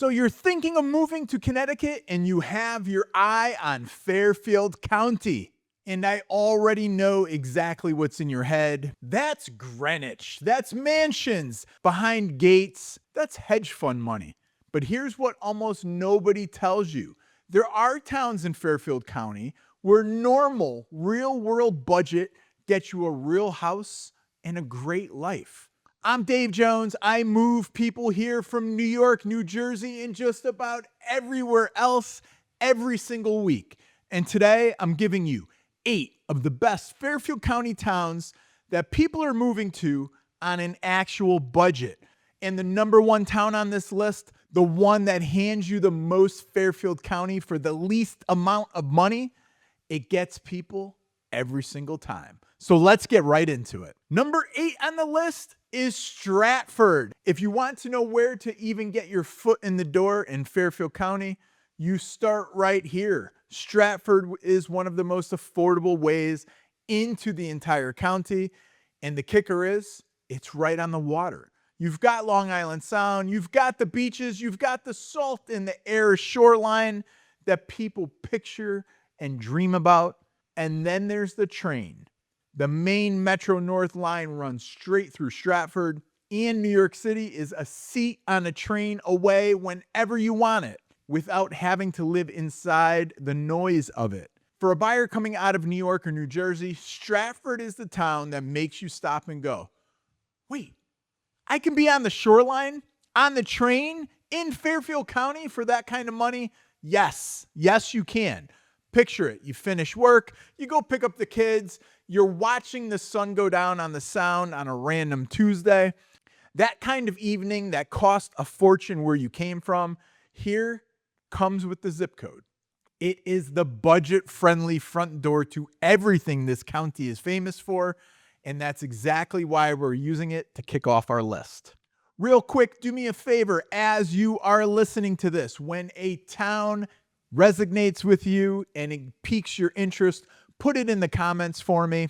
So you're thinking of moving to Connecticut and you have your eye on Fairfield County. And I already know exactly what's in your head. That's Greenwich. That's mansions behind gates. That's hedge fund money. But here's what almost nobody tells you. There are towns in Fairfield County where normal, real-world budget gets you a real house and a great life. I'm Dave Jones. I move people here from New York, New Jersey, and just about everywhere else every single week. And today I'm giving you 8 of the best Fairfield County towns that people are moving to on an actual budget. And the number one town on this list, the one that hands you the most Fairfield County for the least amount of money, it gets people every single time. So let's get right into it. Number 8 on the list is Stratford. If you want to know where to even get your foot in the door in Fairfield County, you start right here. Stratford is one of the most affordable ways into the entire county. And the kicker is, it's right on the water. You've got Long Island Sound, you've got the beaches, you've got the salt in the air shoreline that people picture and dream about. And then there's the train. The main Metro North line runs straight through Stratford, and New York City is a seat on a train away whenever you want it, without having to live inside the noise of it. For a buyer coming out of New York or New Jersey, Stratford is the town that makes you stop and go, wait, I can be on the shoreline, on the train, in Fairfield County for that kind of money? Yes, you can. Picture it. You finish work, you go pick up the kids, you're watching the sun go down on the Sound on a random Tuesday. That kind of evening that cost a fortune where you came from, here comes with the zip code. It is the budget-friendly front door to everything this county is famous for, and that's exactly why we're using it to kick off our list. Real quick, do me a favor as you are listening to this. When a town resonates with you and it piques your interest, put it in the comments for me.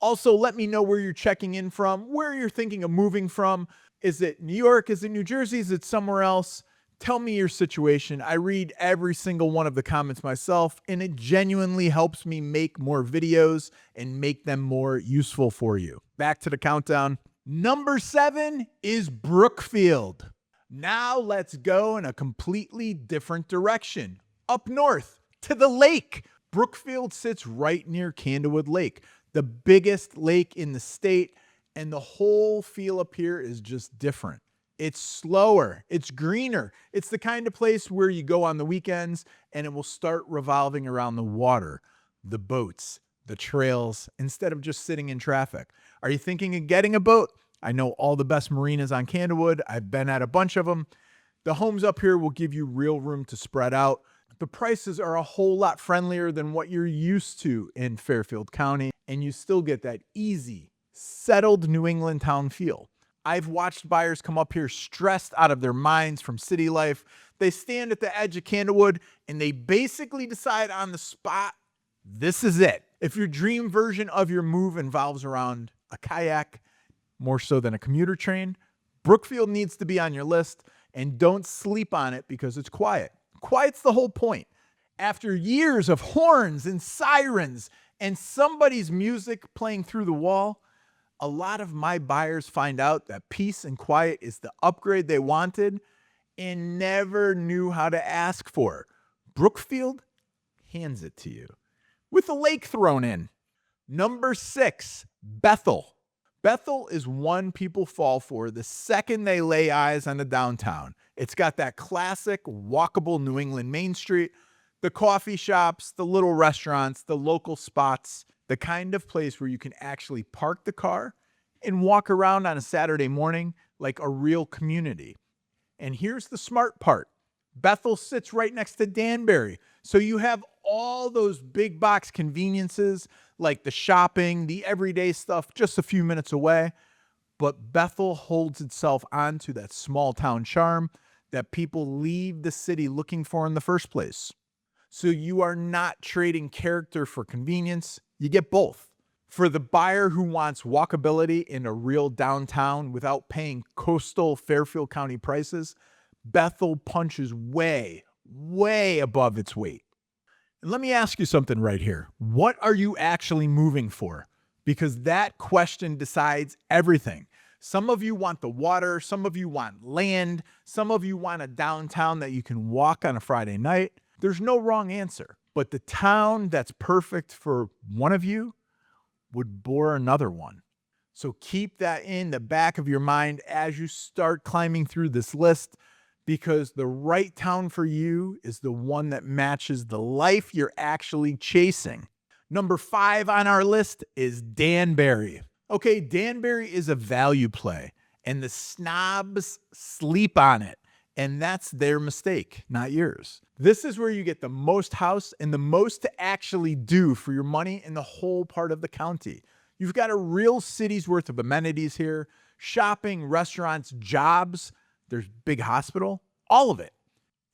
Also, let me know where you're checking in from, where you're thinking of moving from. Is it New York? Is it New Jersey? Is it somewhere else? Tell me your situation. I read every single one of the comments myself, and it genuinely helps me make more videos and make them more useful for you. Back to the countdown. Number 7 is Brookfield. Now let's go in a completely different direction. Up north to the lake. Brookfield sits right near Candlewood Lake, the biggest lake in the state, and the whole feel up here is just different. It's slower, it's greener. It's the kind of place where you go on the weekends and it will start revolving around the water, the boats, the trails, instead of just sitting in traffic. Are you thinking of getting a boat? I know all the best marinas on Candlewood. I've been at a bunch of them. The homes up here will give you real room to spread out. The prices are a whole lot friendlier than what you're used to in Fairfield County, and you still get that easy, settled New England town feel. I've watched buyers come up here stressed out of their minds from city life. They stand at the edge of Candlewood and they basically decide on the spot, this is it. If your dream version of your move involves around a kayak, more so than a commuter train, Brookfield needs to be on your list, and don't sleep on it because it's quiet. Quiet's the whole point. After years of horns and sirens and somebody's music playing through the wall, a lot of my buyers find out that peace and quiet is the upgrade they wanted and never knew how to ask for. Brookfield hands it to you with a lake thrown in. Number 6, Bethel. Bethel is one people fall for the second they lay eyes on the downtown. It's got that classic walkable New England Main Street, the coffee shops, the little restaurants, the local spots, the kind of place where you can actually park the car and walk around on a Saturday morning like a real community. And here's the smart part. Bethel sits right next to Danbury. So you have all those big box conveniences like the shopping, the everyday stuff just a few minutes away. But Bethel holds itself onto that small town charm that people leave the city looking for in the first place. So you are not trading character for convenience. You get both. For the buyer who wants walkability in a real downtown without paying coastal Fairfield County prices, Bethel punches way, way above its weight. And let me ask you something right here. What are you actually moving for? Because that question decides everything. Some of you want the water, some of you want land, some of you want a downtown that you can walk on a Friday night. There's no wrong answer. But the town that's perfect for one of you would bore another one. So keep that in the back of your mind as you start climbing through this list, because the right town for you is the one that matches the life you're actually chasing. Number 5 on our list is Danbury. Okay, Danbury is a value play, and the snobs sleep on it, and that's their mistake, not yours. This is where you get the most house and the most to actually do for your money in the whole part of the county. You've got a real city's worth of amenities here: shopping, restaurants, jobs. There's big hospital, all of it.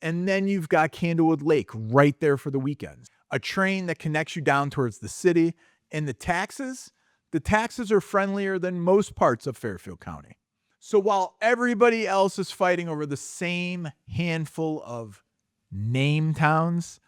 And then you've got Candlewood Lake right there for the weekends. A train that connects you down towards the city. And the taxes are friendlier than most parts of Fairfield County. So while everybody else is fighting over the same handful of name towns,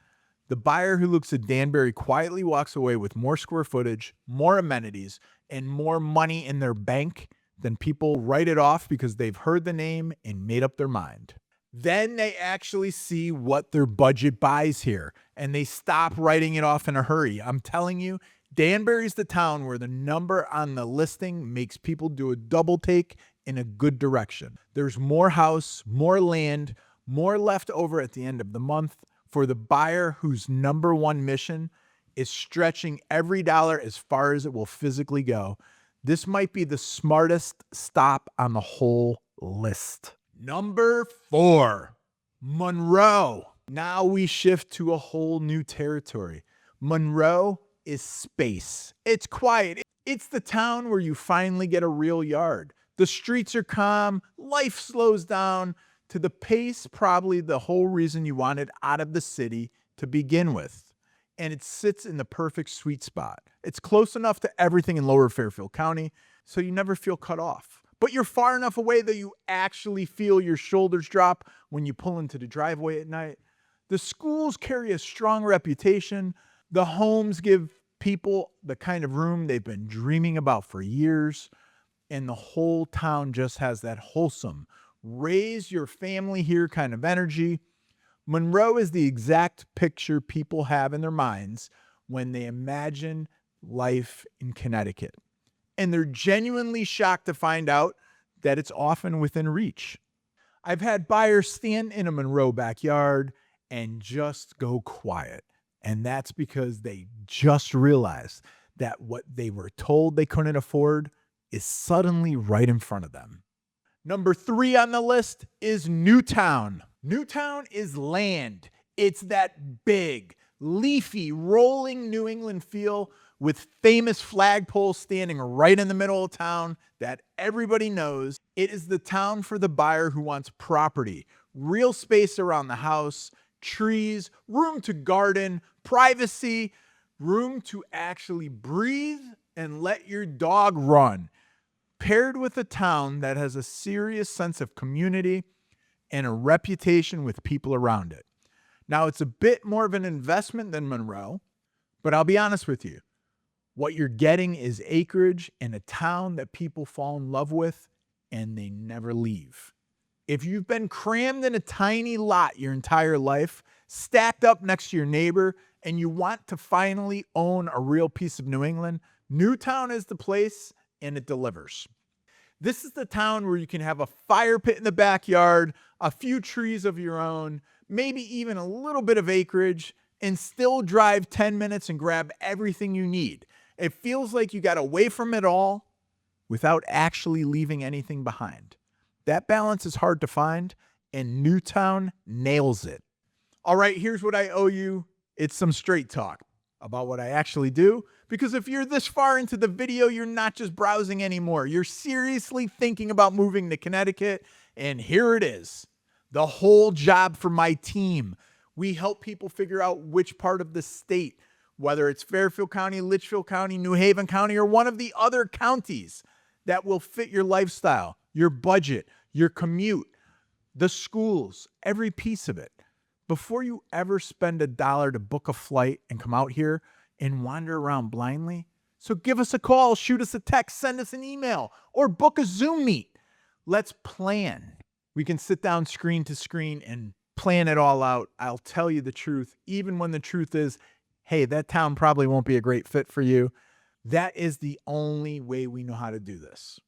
the buyer who looks at Danbury quietly walks away with more square footage, more amenities, and more money in their bank than people write it off because they've heard the name and made up their mind. Then they actually see what their budget buys here, and they stop writing it off in a hurry. I'm telling you, Danbury's the town where the number on the listing makes people do a double take in a good direction. There's more house, more land, more left over at the end of the month for the buyer whose number one mission is stretching every dollar as far as it will physically go. This might be the smartest stop on the whole list. Number 4, Monroe. Now we shift to a whole new territory. Monroe is space. It's quiet. It's the town where you finally get a real yard. The streets are calm. Life slows down to the pace, probably the whole reason you wanted out of the city to begin with. And it sits in the perfect sweet spot. It's close enough to everything in Lower Fairfield County, so you never feel cut off. But you're far enough away that you actually feel your shoulders drop when you pull into the driveway at night. The schools carry a strong reputation. The homes give people the kind of room they've been dreaming about for years. And the whole town just has that wholesome, raise your family here kind of energy. Monroe is the exact picture people have in their minds when they imagine life in Connecticut. And they're genuinely shocked to find out that it's often within reach. I've had buyers stand in a Monroe backyard and just go quiet. And that's because they just realized that what they were told they couldn't afford is suddenly right in front of them. Number 3 on the list is Newtown. Newtown is land. It's that big, leafy, rolling New England feel with famous flagpoles standing right in the middle of town that everybody knows. It is the town for the buyer who wants property, real space around the house, trees, room to garden, privacy, room to actually breathe and let your dog run, paired with a town that has a serious sense of community and a reputation with people around it. Now, it's a bit more of an investment than Monroe, but I'll be honest with you. What you're getting is acreage in a town that people fall in love with and they never leave. If you've been crammed in a tiny lot your entire life, stacked up next to your neighbor, and you want to finally own a real piece of New England, Newtown is the place, and it delivers. This is the town where you can have a fire pit in the backyard, a few trees of your own, maybe even a little bit of acreage, and still drive 10 minutes and grab everything you need. It feels like you got away from it all without actually leaving anything behind. That balance is hard to find, and Newtown nails it. All right, here's what I owe you. It's some straight talk about what I actually do, because if you're this far into the video, you're not just browsing anymore. You're seriously thinking about moving to Connecticut, and here it is. The whole job for my team. We help people figure out which part of the state, whether it's Fairfield County, Litchfield County, New Haven County, or one of the other counties that will fit your lifestyle, your budget, your commute. The schools, every piece of it. Before you ever spend $1 to book a flight and come out here and wander around blindly, so give us a call, shoot us a text, send us an email, or book a Zoom meet. Let's plan. We can sit down screen to screen and plan it all out. I'll tell you the truth, even when the truth is, hey, that town probably won't be a great fit for you. That is the only way we know how to do this.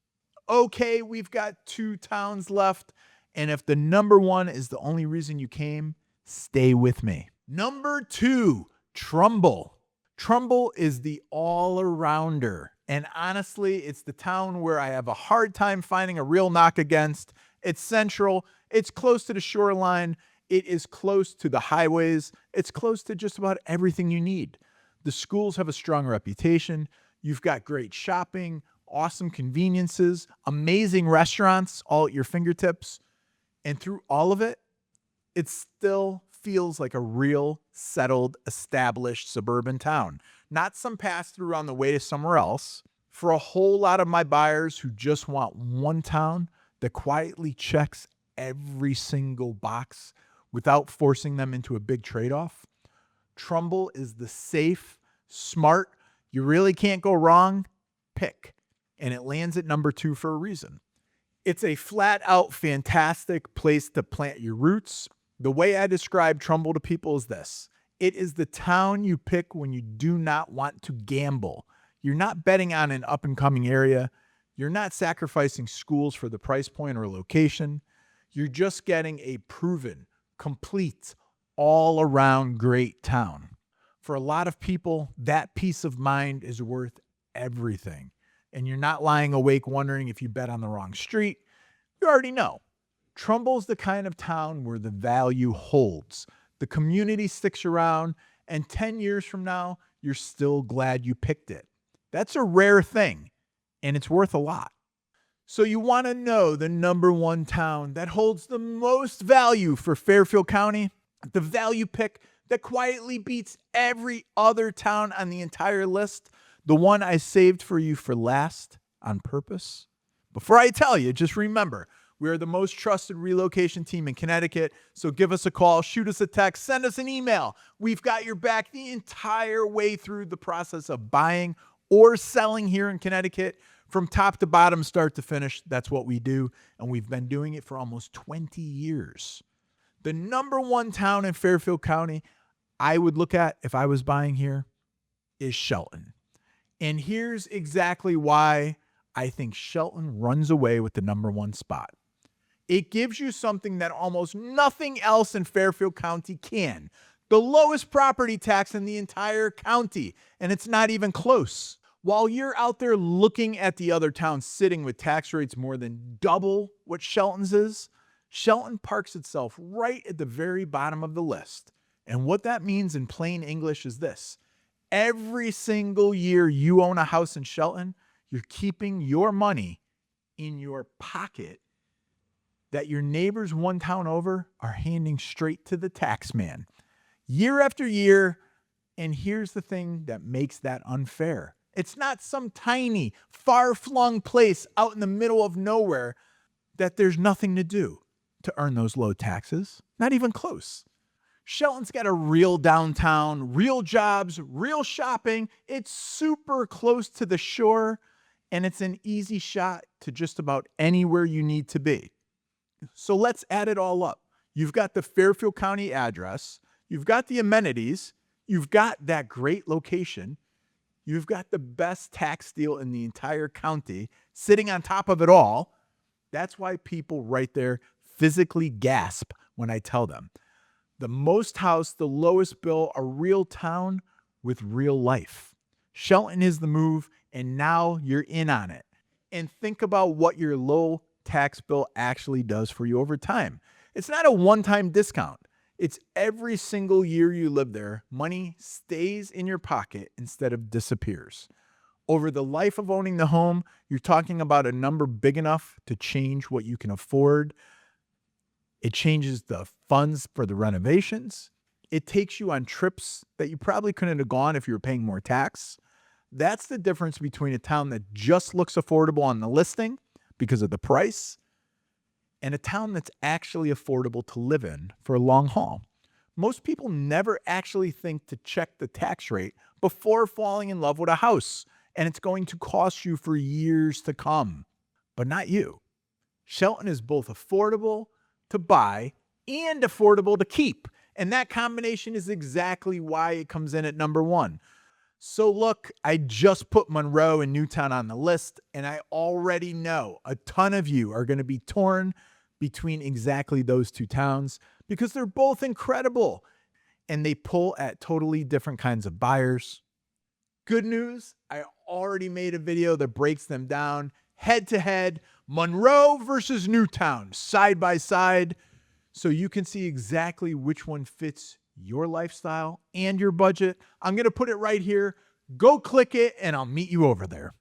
Okay, we've got 2 towns left, and if the number 1 is the only reason you came, stay with me. Number 2, Trumbull. Trumbull is the all-arounder, and honestly, it's the town where I have a hard time finding a real knock against. It's central, it's close to the shoreline, it is close to the highways, it's close to just about everything you need. The schools have a strong reputation, you've got great shopping, awesome conveniences, amazing restaurants all at your fingertips, and through all of it, it still feels like a real, settled, established suburban town. Not some pass-through on the way to somewhere else. For a whole lot of my buyers who just want one town that quietly checks every single box without forcing them into a big trade-off, Trumbull is the safe, smart, you really can't go wrong pick. And it lands at number 2 for a reason. It's a flat-out fantastic place to plant your roots. The way I describe Trumbull to people is this. It is the town you pick when you do not want to gamble. You're not betting on an up-and-coming area. You're not sacrificing schools for the price point or location. You're just getting a proven, complete, all-around great town. For a lot of people, that peace of mind is worth everything. And you're not lying awake wondering if you bet on the wrong street. You already know. Trumbull's the kind of town where the value holds. The community sticks around, and 10 years from now, you're still glad you picked it. That's a rare thing, and it's worth a lot. So you want to know the number 1 town that holds the most value for Fairfield County? The value pick that quietly beats every other town on the entire list? The one I saved for you for last on purpose? Before I tell you, just remember, we are the most trusted relocation team in Connecticut, so give us a call, shoot us a text, send us an email. We've got your back the entire way through the process of buying or selling here in Connecticut. From top to bottom, start to finish, that's what we do, and we've been doing it for almost 20 years. The number 1 town in Fairfield County I would look at if I was buying here is Shelton. And here's exactly why I think Shelton runs away with the number 1 spot. It gives you something that almost nothing else in Fairfield County can. The lowest property tax in the entire county, and it's not even close. While you're out there looking at the other towns sitting with tax rates more than double what Shelton's is, Shelton parks itself right at the very bottom of the list. And what that means in plain English is this. Every single year you own a house in Shelton, you're keeping your money in your pocket that your neighbors 1 town over are handing straight to the tax man. Year after year, and here's the thing that makes that unfair. It's not some tiny, far-flung place out in the middle of nowhere that there's nothing to do to earn those low taxes. Not even close. Shelton's got a real downtown, real jobs, real shopping. It's super close to the shore, and it's an easy shot to just about anywhere you need to be. So let's add it all up. You've got the Fairfield County address. You've got the amenities. You've got that great location. You've got the best tax deal in the entire county sitting on top of it all. That's why people right there physically gasp when I tell them. The most house, the lowest bill, a real town with real life. Shelton is the move, and now you're in on it. And think about what your low tax bill actually does for you over time. It's not a one-time discount. It's every single year you live there, money stays in your pocket instead of disappears. Over the life of owning the home, you're talking about a number big enough to change what you can afford. It changes the funds for the renovations. It takes you on trips that you probably couldn't have gone if you were paying more tax. That's the difference between a town that just looks affordable on the listing because of the price and a town that's actually affordable to live in for a long haul. Most people never actually think to check the tax rate before falling in love with a house, and it's going to cost you for years to come. But not you. Shelton is both affordable to buy and affordable to keep, and that combination is exactly why it comes in at number one. So look, I just put Monroe and Newtown on the list, and I already know a ton of you are going to be torn between exactly those two towns because they're both incredible and they pull at totally different kinds of buyers. Good news, I already made a video that breaks them down head to head, Monroe versus Newtown, side by side, so you can see exactly which one fits your lifestyle and your budget. I'm going to put it right here. Go click it and I'll meet you over there.